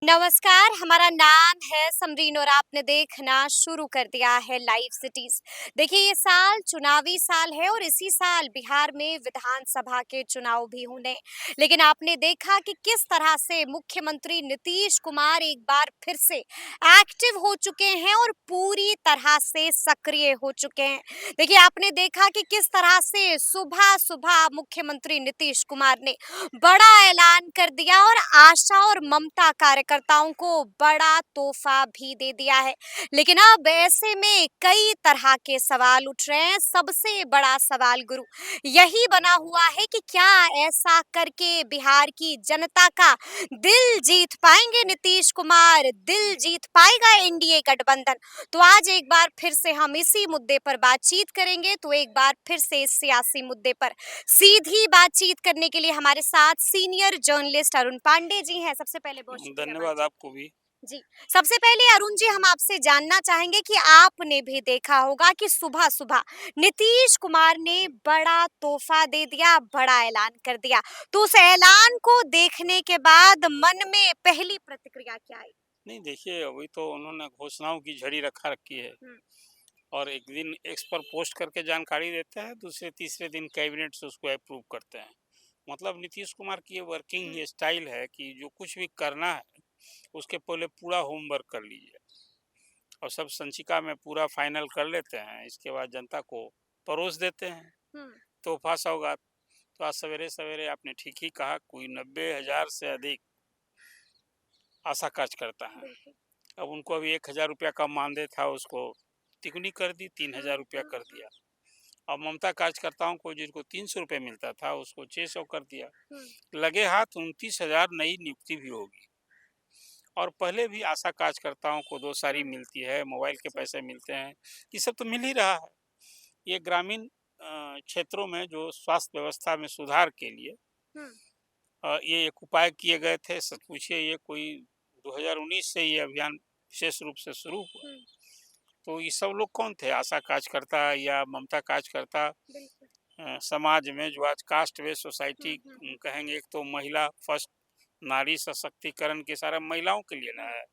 नमस्कार, हमारा नाम है समरीन और आपने देखना शुरू कर दिया है लाइव सिटीज। देखिए ये साल चुनावी साल है और इसी साल बिहार में विधानसभा के चुनाव भी होने। लेकिन आपने देखा कि किस तरह से मुख्यमंत्री नीतीश कुमार एक बार फिर से एक्टिव हो चुके हैं और पूरी तरह से सक्रिय हो चुके हैं। देखिए आपने देखा कि किस तरह से सुबह सुबह मुख्यमंत्री नीतीश कुमार ने बड़ा ऐलान कर दिया और आशा और ममता कार्यकर्ताओं को बड़ा तोहफा भी दे दिया है। लेकिन अब ऐसे में कई तरह के सवाल उठ रहे हैं। सबसे बड़ा सवाल गुरु यही बना हुआ है कि क्या ऐसा करके बिहार की जनता का दिल जीत पाएंगे नीतीश कुमार, दिल जीत पाएगा एनडीए गठबंधन। तो आज एक बार फिर से हम इसी मुद्दे पर बातचीत करेंगे। तो एक बार फिर से इस सियासी मुद्दे पर सीधी बातचीत करने के लिए हमारे साथ सीनियर जर्नलिस्ट अरुण पांडे जी हैं। सबसे पहले बहुत शुक्रिया धन्यवाद बातचीत आपको भी। जी। सबसे पहले अरुण जी हम आपसे जानना चाहेंगे कि आपने भी देखा होगा कि सुबह सुबह नीतीश कुमार ने बड़ा तोहफा दे दिया, बड़ा ऐलान कर दिया। तो उस ऐलान को देखने के बाद मन में पहली प्रतिक्रिया क्या आई? नहीं देखिए, अभी तो उन्होंने घोषणाओं की झड़ी रखा रखी है हम्म, और एक दिन एक्स पर पोस्ट करके जानकारी देते हैं, दूसरे तीसरे दिन कैबिनेट से उसको अप्रूव करते हैं। मतलब नीतीश कुमार की ये वर्किंग हम्म, ये स्टाइल है कि जो कुछ भी करना है उसके पहले पूरा होमवर्क कर लीजिए और सब संचिका में पूरा फाइनल कर लेते हैं। इसके बाद जनता को परोस देते हैं हम्म, तोहफा सौगात। तो आज सवेरे सवेरे आपने ठीक ही कहा, कोई 90,000 से अधिक आशा कार्यकर्ता है। बिल्कुल। अब उनको अभी 1,000 रुपया का मानदेय था, उसको तिगुनी कर दी, 3,000 रुपया कर दिया। अब ममता कार्यकर्ताओं को जिनको 300 रुपये मिलता था उसको 600 कर दिया। हम्म, लगे हाथ 29,000 नई नियुक्ति भी होगी। और पहले भी आशा कार्यकर्ताओं को 2 सारी हम्म, मिलती है, मोबाइल के जी, पैसे मिलते हैं। ये सब तो मिल ही रहा है। ये ग्रामीण क्षेत्रों में जो स्वास्थ्य व्यवस्था में सुधार के लिए हम्म, ये एक उपाय किए गए थे। सच पूछिए, ये कोई 2019 से ये अभियान विशेष रूप से शुरू हुआ। हम्म, तो ये सब लोग कौन थे? आशा कार्यकर्ता या ममता कार्यकर्ता। बिल्कुल। समाज में जो आज कास्ट बेस्ड हम्म, सोसाइटी हम्म, कहेंगे, एक तो महिला फर्स्ट, नारी सशक्तिकरण के सारा महिलाओं के लिए ना हम्म, है।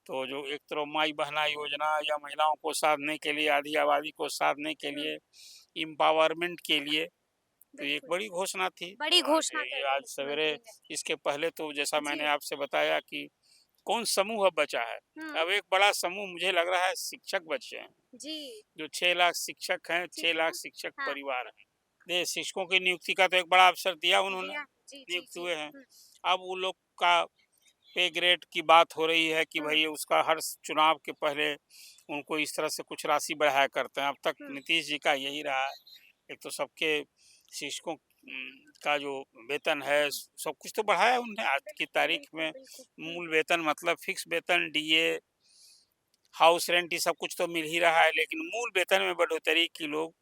तो जो एक तरफ माई बहना योजना या महिलाओं को साधने के लिए, आधी आबादी को साधने के हम्म, लिए, इम्पावरमेंट के लिए, तो ये एक बिल्कुल। बड़ी घोषणा थी। बड़ी तो आज घोषणा कर ये दी आज सवेरे, मुख्यमंत्री ने। इसके पहले तो जैसा मैंने जी। आपसे बताया कि कौन समूह अब बचा है। हुँ, अब एक बड़ा समूह मुझे लग रहा है शिक्षक बचे हैं। जी, जो 6 लाख शिक्षक हैं, ठीक 6 है लाख ना? शिक्षक हाँ, परिवार हैं। ये शिक्षकों की नियुक्ति का तो एक बड़ा अवसर दिया उन्होंने, दिया। जी, जी, नियुक्त जी। हुए हैं। हुँ, अब वो लोग का पे ग्रेड की बात हो रही है कि हुँ, भाई उसका हर चुनाव के पहले उनको इस तरह से कुछ राशि बढ़ाया करते हैं। अब तक हुँ, नीतीश जी का यही रहा है। एक तो सबके शिक्षकों का जो वेतन है, हुँ, सब कुछ तो बढ़ाया उन्होंने। आज की बिल्कुल, तारीख बिल्कुल, में बिल्कुल। हुँ, मूल वेतन मतलब फिक्स वेतन, डीए, हाउस रेंट, ये सब कुछ तो मिल ही रहा है, लेकिन मूल वेतन में बढ़ोतरी की लोग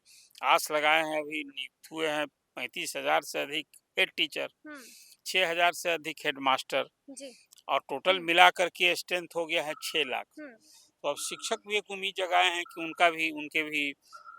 आस लगाए हैं। अभी नियुक्त हुए हैं 35,000 से अधिक हेड टीचर, हुँ, 6,000 से अधिक हेड मास्टर, जी, और टोटल हुँ, मिला करके स्ट्रेंथ हो गया है 6 लाख। हुँ। तो अब शिक्षक भी एक उम्मीद जगाए हैं कि उनके भी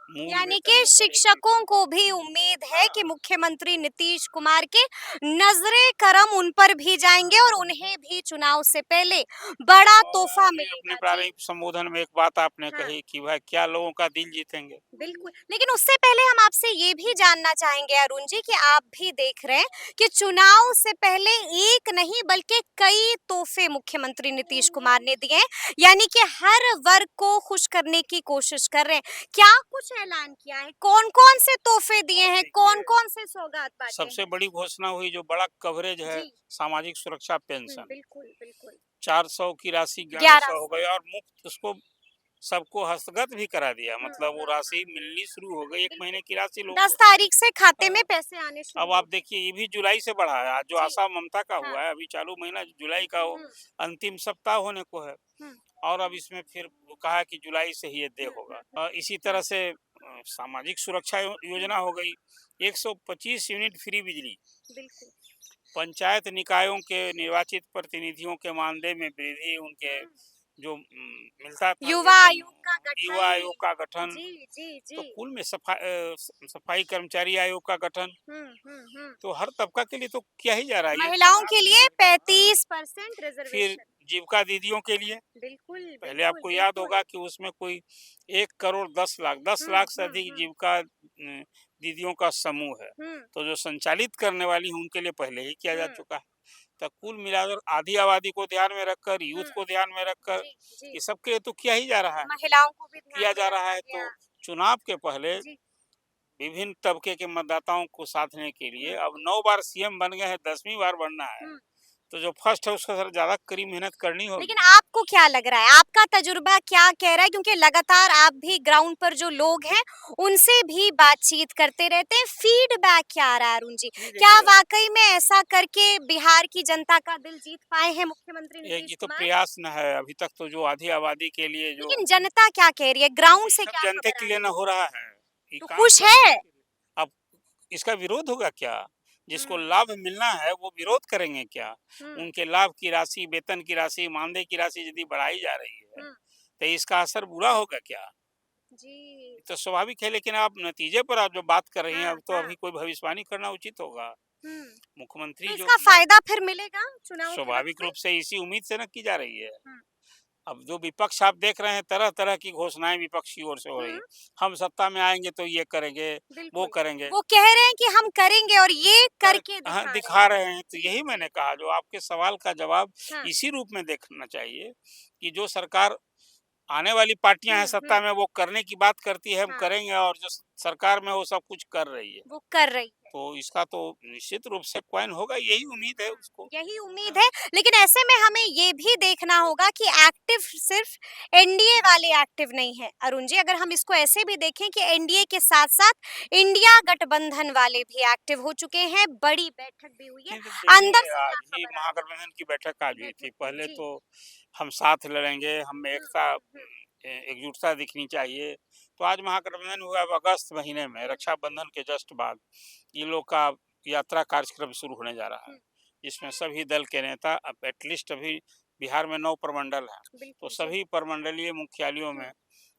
मूल यानी वेतन कि में बढ़ोतरी शिक्षकों होगी। को भी उम्मीद है हाँ, कि मुख्यमंत्री नीतीश कुमार के नजरे करम उन पर भी जाएंगे और उन्हें भी चुनाव से पहले बड़ा और तोहफा आपने अपने मिलेगा। जी, प्रारंभिक संबोधन में एक बात आपने हाँ। कही कि भाई क्या लोगों का दिल जीतेंगे। बिल्कुल, लेकिन उससे पहले हम आपसे ये भी जानना चाहेंगे अरुण जी कि आप भी देख रहे हैं कि चुनाव से पहले एक नहीं बल्कि कई तोहफे मुख्यमंत्री नीतीश कुमार ने दिए हैं, यानी कि हर वर्ग को खुश करने की कोशिश कर रहे हैं। क्या कुछ ऐलान किया है? कौन-कौन से तोहफे दिए आप हैं? देखिए, कौन-कौन से सौगात बांटे सबसे हैं? बड़ी घोषणा हुई जो बड़ा कवरेज है, जी, सामाजिक सुरक्षा पेंशन। बिल्कुल, बिल्कुल। 400 की राशि 1100 हो 1100 गई और मुफ्त उसको सबको हस्तगत भी करा दिया। हुँ, मतलब वो राशि मिलनी शुरू हो गई, 1 बिल्कुल। महीने की राशि लोगों 10 को। तारीख से खाते में हाँ, पैसे आने अब शुरू हो आप गए। देखिए, ये भी जुलाई से बढ़ा है। आज जो जी, आशा ममता का हाँ। हुआ है, अभी चालू महीना जुलाई का हो, हुँ, अंतिम सप्ताह होने को है। हुँ, और अब इसमें फिर वो कहा है कि जुलाई से ही ये देय हुँ, होगा। हुँ, हुँ। इसी तरह हाँ, से सामाजिक सुरक्षा हुँ, योजना हो गई। 125 यूनिट फ्री बिजली। बिल्कुल। पंचायत निकायों के निर्वाचित प्रतिनिधियों के मानदेय में वृद्धि, उनके हुँ, जो मिलता था युवा वेतन, आयोग का युवा गठन। आयोग का गठन, जी, जी, तो जी। कुल में सफाई कर्मचारी आयोग का गठन, हुँ। तो हर तबका के लिए तो किया ही जा रहा है। ये महिलाओं चुनाव के भी लिए है। हाँ, 35% फिर रिज़र्वेशन। जीविका दीदियों के लिए, बिल्कुल, पहले बिल्कुल, आपको याद बिल्कुल। होगा कि उसमें कोई 1 करोड़ 10 लाख 10 लाख से अधिक हुँ। जीविका दीदियों का समूह है। हुँ, तो जो संचालित करने वाली हैं उनके लिए पहले ही किया जा हुँ, चुका है। तो कुल मिलाकर आधी आबादी को ध्यान में रखकर, हुँ। यूथ को ध्यान में रखकर, जी, जी। ये सबके लिए तो किया ही जा रहा है। महिलाओं को भी ध्यान किया में जा रहा रखा है, गया। तो चुनाव के पहले जी। विभिन्न तबके के मतदाताओं को साधने के लिए हुँ, अब 9 बार सीएम बन गए हैं, 10वीं बार बनना है। हुँ। तो जो फर्स्ट है उसको थोड़ा ज़्यादा कड़ी मेहनत करनी लेकिन होगी। आपको क्या लग रहा है? आपका तजुर्बा क्या कह रहा है? क्योंकि लगातार आप भी ग्राउंड पर जो लोग हैं, उनसे भी बातचीत करते रहते हैं। फीडबैक क्या आ रहा है अरुण जी? नहीं क्या देखिए, वाक़ई में ऐसा करके बिहार की जनता का दिल जीत पाए हैं मुख्यमंत्री ये नीतीश तो कुमार? प्रयास न है अभी तक, तो जो आधी आबादी के लिए जो, लेकिन जनता क्या कह रही है? ग्राउंड ये से सब क्या जनता खबर के आ लिए रही न है? हो रहा है, ये तो काम खुश जनता है? के लिए। अब इसका विरोध होगा क्या? जिसको हुँ, लाभ मिलना है वो विरोध करेंगे क्या? हुँ, उनके लाभ की राशि, वेतन की राशि, मानदेय की राशि यदि बढ़ाई जा रही है, हुँ। तो इसका असर बुरा होगा क्या? जी। ये तो स्वाभाविक है, लेकिन आप नतीजे पर आप जो बात कर रही हैं, हाँ, अब तो हाँ। अभी कोई भविष्यवाणी करना उचित होगा। हुँ। तो मुख्यमंत्री जो इसका मैं फ़ायदा फिर मिलेगा चुनाव के वक़्त स्वाभाविक में? रूप से इसी उम्मीद से न की जा रही है। हुँ, अब जो विपक्ष आप देख रहे हैं, तरह-तरह की घोषणाएँ विपक्ष की ओर से हो रही हुँ। है। हम सत्ता में आएँगे तो ये करेंगे, वो बिल्कुल। करेंगे। वो कह रहे हैं कि हम करेंगे और ये कर करके हाँ, दिखा रहे दिखा हैं। रहे हैं, तो जी, यही जी। मैंने कहा, जो आपके सवाल का जवाब हाँ। इसी रूप में देखना चाहिए कि जो सरकार, आने वाली पार्टियां हैं सत्ता हुँ। में, वो करने की बात करती है, हम हाँ, करेंगे, और जो सरकार में वो सब कुछ कर रही है। वो कर रही है। तो इसका तो निश्चित रूप से क्वाइन होगा, यही उम्मीद है उसको। यही उम्मीद हाँ, है, लेकिन ऐसे में हमें ये भी देखना होगा कि एक्टिव सिर्फ एनडीए वाले एक्टिव नहीं हैं अरुण जी। अगर हम इसको ऐसे भी देखें कि एनडीए के साथ-साथ इंडिया गठबंधन वाले भी एक्टिव हो चुके हैं, बड़ी बैठक भी हुई है। नहीं तो अंदर देखिए, से क्या आज ही खबर आ रही महागठबंधन की बैठक आज है? हुई बैठक थी। हुई। पहले जी। तो हम साथ लड़ेंगे, हम हुँ, एकता, हुँ, एकजुटता दिखनी चाहिए। तो आज महागठबंधन हुआ, अब अगस्त महीने में हुँ, रक्षाबंधन के जस्ट बाद ये लोग का यात्रा कार्यक्रम शुरू होने जा रहा है, हुँ। जिसमें सभी दल के नेता, अब एटलीस्ट अभी बिहार में 9 प्रमंडल हैं, तो बिल्कुल, जी। सभी प्रमंडलीय मुख्यालयों हुँ, में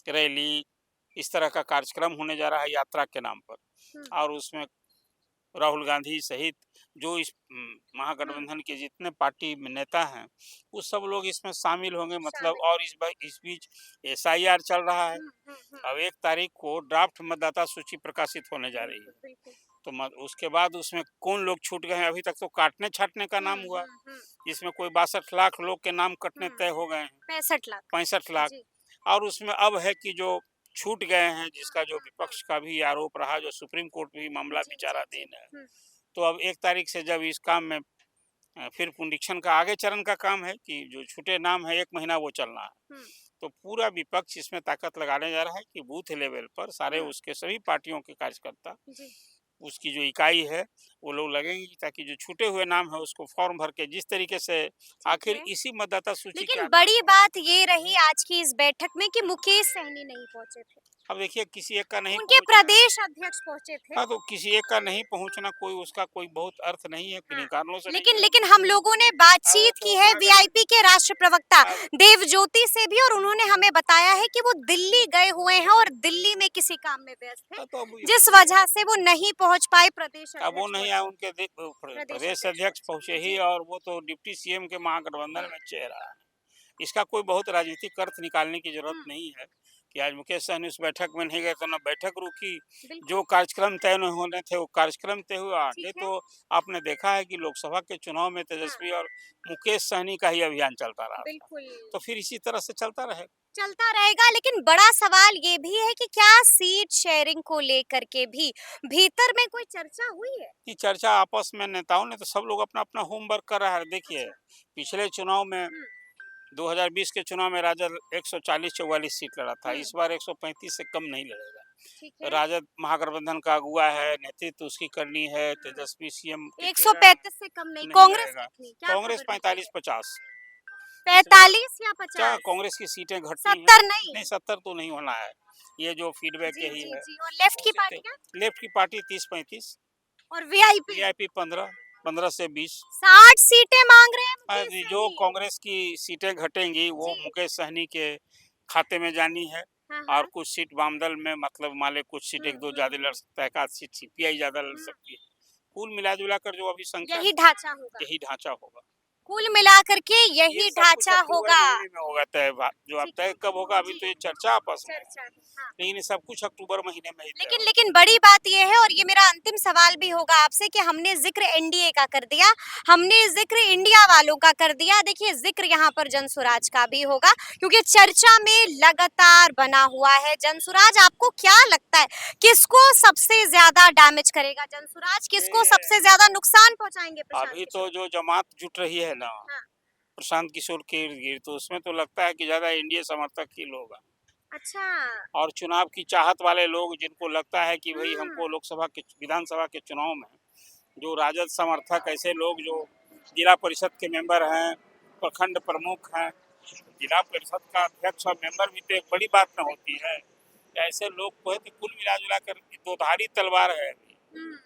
रैली, इस तरह का कार्यक्रम होने जा रहा है यात्रा के नाम पर। हुँ, और उसमें राहुल गांधी सहित जो इस हुँ। महागठबंधन के जितने पार्टी में नेता हैं, वो सब लोग इसमें शामिल होंगे, मतलब। शामिल और इस बीच एसआईआर चल रहा है। हुँ। अब 1 तारीख को ड्राफ्ट मतदाता सूची प्रकाशित होने जा रही बिल्कुल, है। बिल्कुल। तो उसके बाद उसमें कौन लोग छूट गए हैं, अभी तक तो काटने छाटने का नाम हुआ, हुँ। जिसमें कोई 62 लाख लोग के नाम कटने हुँ, तय हो गए हैं, 65 लाख। 65 लाख। जी। और उसमें अब है कि जो छूट गए हैं, जिसका जो हुँ। विपक्ष का भी आरोप रहा, जो सुप्रीम कोर्ट में भी मामला जी। विचाराधीन है। हुँ, तो अब 1 तारीख से जब इस काम में फिर पुनरीक्षण का आगे चरण का काम है कि जो छूटे नाम है, 1 महीना वो चलना है। हुँ, तो पूरा विपक्ष इसमें ताकत लगाने जा रहा है कि बूथ लेवल पर सारे हुँ। उसके सभी पार्टियों के कार्यकर्ता, जी, उसकी जो इकाई है, वो लोग लगेंगे, ताकि जो छूटे हुए नाम है उसको फॉर्म भर के, जिस तरीके से ठीक आखिर है। इसी मतदाता सूची के लेकिन आधार बड़ी पर। बात ये रही आज की इस बैठक में कि मुकेश सहनी नहीं पहुंचे थे। अब देखिए, किसी एक का नहीं उनके पहुंचना है। प्रदेश अध्यक्ष पहुंचे थे। हाँ, तो किसी एक का नहीं पहुंचना, कोई उसका कोई बहुत अर्थ नहीं है, किन्हीं हाँ, कारणों से नहीं लेकिन गए। लेकिन हम लोगों ने अब वो बातचीत की तो है वीआईपी महागठबंधन। के राष्ट्र प्रवक्ता अब देवज्योति से भी और उन्होंने हमें बताया है कि वो दिल्ली गए हुए हैं और दिल्ली में किसी काम में व्यस्त हैं, तो अब जिस ये वजह से वो नहीं पहुंच पाए। प्रदेश अब वो अध्यक्ष नहीं आए, पहुंचे। उनके प्रदेश प्रदेश अध्यक्ष अध्यक्ष पहुंचे। पहुंचे ही, जी। और वो तो डिप्टी सीएम के महागठबंधन हुँ, में चेहरा है। इसका कोई बहुत राजनीतिक अर्थ निकालने की जरूरत हुँ, नहीं है कि आज मुकेश सहनी उस बैठक में नहीं गए तो ना बैठक रुकी, बिल्कुल, जो कार्यक्रम तय न होने थे वो कार्यक्रम तय हुआ ठीक आगे। है। तो आपने देखा है कि लोकसभा के चुनाव में हाँ, तेजस्वी और मुकेश सहनी का ही अभियान चलता रहा था। बिल्कुल। तो फिर इसी तरह से चलता रहेगा। चलता रहेगा, लेकिन बड़ा सवाल ये भी है कि क्या सीट शेयरिंग को लेकर के भी भीतर में कोई चर्चा हुई है? कि चर्चा आपस में नेताओं ने, तो सब लोग अपना अपना होमवर्क कर रहा है। देखिए, अच्छा। पिछले चुनाव में हुँ, 2020 के चुनाव में राजद 140-44 सीट लड़ा था। हुँ, इस बार 135 से कम नहीं ठीक लड़ेगा। है। राजद महागठबंधन का अगुवा है, नेतृत्व उसकी करनी है, हुँ, तेजस्वी सीएम के चेहरा 135 से कम नहीं, नहीं कांग्रेस लड़ेगा। कितनी? क्या कांग्रेस खबर निकली है? 45-50। इस बार 45 या क्या 50? कांग्रेस की सीटें घटी हैं? 70 नहीं? नहीं, 70 तो नहीं होना है। ये जो फीडबैक जी, यही जी, है। जी। और लेफ्ट हो की सकते पार्टियाँ? लेफ्ट की पार्टी 30-35, और वीआईपी? वीआईपी 15, 15 से 20। 60 सीटें मांग रहे हैं मुकेश जो सहनी। कांग्रेस की सीटें घटेंगी वो जी। मुकेश सहनी के खाते में जानी है। हाँ, और हाँ। कुछ सीट वामदल में, मतलब मान ले कुछ सीट एक दो ज्यादा लड़ सकता है, एक आध सीट सीपीआई ज्यादा लड़ हुँ। सकती है। कुल मिला जुला कर जो अभी संख्या यही है, ढाँचा होगा। यही ढांचा होगा। कुल मिलाकर के ये यही सब कुछ ढाँचा अक्टूबर होगा। महीने में होगा तय। जो अब ठीक है। तय कब होगा अभी जी। तो ये चर्चा आपस में है। चर्चा है, हाँ। लेकिन ये सब कुछ अक्टूबर महीने में ही तय लेकिन होगा। लेकिन बड़ी बात ये है और ये मेरा अंतिम सवाल भी होगा आपसे कि हमने जिक्र एनडीए का कर दिया, हमने जिक्र इंडिया वालों का कर दिया। देखिए जिक्र यहाँ पर जनसुराज का भी होगा क्योंकि चर्चा में लगातार बना हुआ है जनसुराज। आपको क्या लगता है किसको सबसे ज्यादा डैमेज करेगा जनसुराज, किसको ये सबसे ज्यादा नुकसान पहुंचाएंगे प्रशांत अभी तो किशोर? जो जमात जुट रही है ना हाँ। प्रशांत किशोर के इर्द गिर्द, तो उसमें तो लगता है कि ज्यादा एनडीए समर्थक ही लोग हैं। अच्छा। और चुनाव की चाहत वाले लोग जिनको लगता है कि भाई हमको हम्म। लोकसभा के विधानसभा के चुनाव में जो राजद समर्थक, ऐसे लोग जो जिला परिषद के मेंबर हैं, प्रखंड प्रमुख हैं, जिला परिषद का अध्यक्ष और मेंबर भी तो एक बड़ी बात न होती है। ऐसे लोग को है कि कुल मिला जुला कर दो धारी तलवार है अभी। हम्म।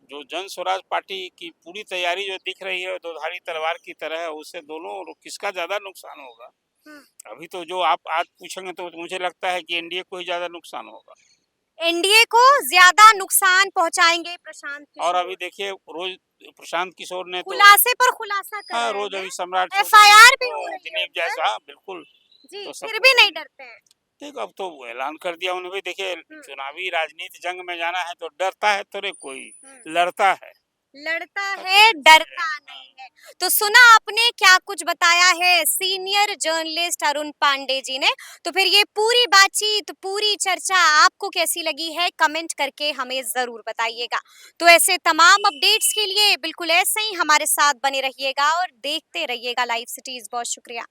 जो जन स्वराज पार्टी की पूरी तैयारी जो दिख रही है दो धारी तलवार की तरह है, उससे दोनों किसका ज्यादा नुकसान होगा। हम्म। अभी तो जो आप आज पूछेंगे तो मुझे लगता है कि एनडीए को ही ज्यादा नुकसान होगा। एनडीए को ज्यादा नुकसान पहुंचाएंगे प्रशांत और अभी किशोर। देखिए रोज प्रशांत किशोर ने तो, खुलासे पर खुलासा कर हाँ, रहे रोज हैं। अभी सम्राट चौधरी, एफआईआर भी हो रही है दिलीप उन पर। जैसा, बिल्कुल। जी, तो फिर सबको भी तो नहीं डरते हैं। देखो अब तो वो ऐलान कर दिया उन्होंने भी। देखिए हम्म। चुनावी राजनीति जंग में जाना है तो डरता है थोड़े कोई, हम्म। लड़ता है। लड़ता तब है समझ गए। डरता नहीं है। तो सुना आपने क्या कुछ बताया है सीनियर जर्नलिस्ट अरुण पांडे जी ने। तो फिर ये पूरी बातचीत पूरी चर्चा आपको कैसी लगी है कमेंट करके हमें जरूर बताइएगा। तो ऐसे तमाम अपडेट्स के लिए बिल्कुल ऐसे ही हमारे साथ बने रहिएगा और देखते रहिएगा लाइव सिटीज। बहुत शुक्रिया।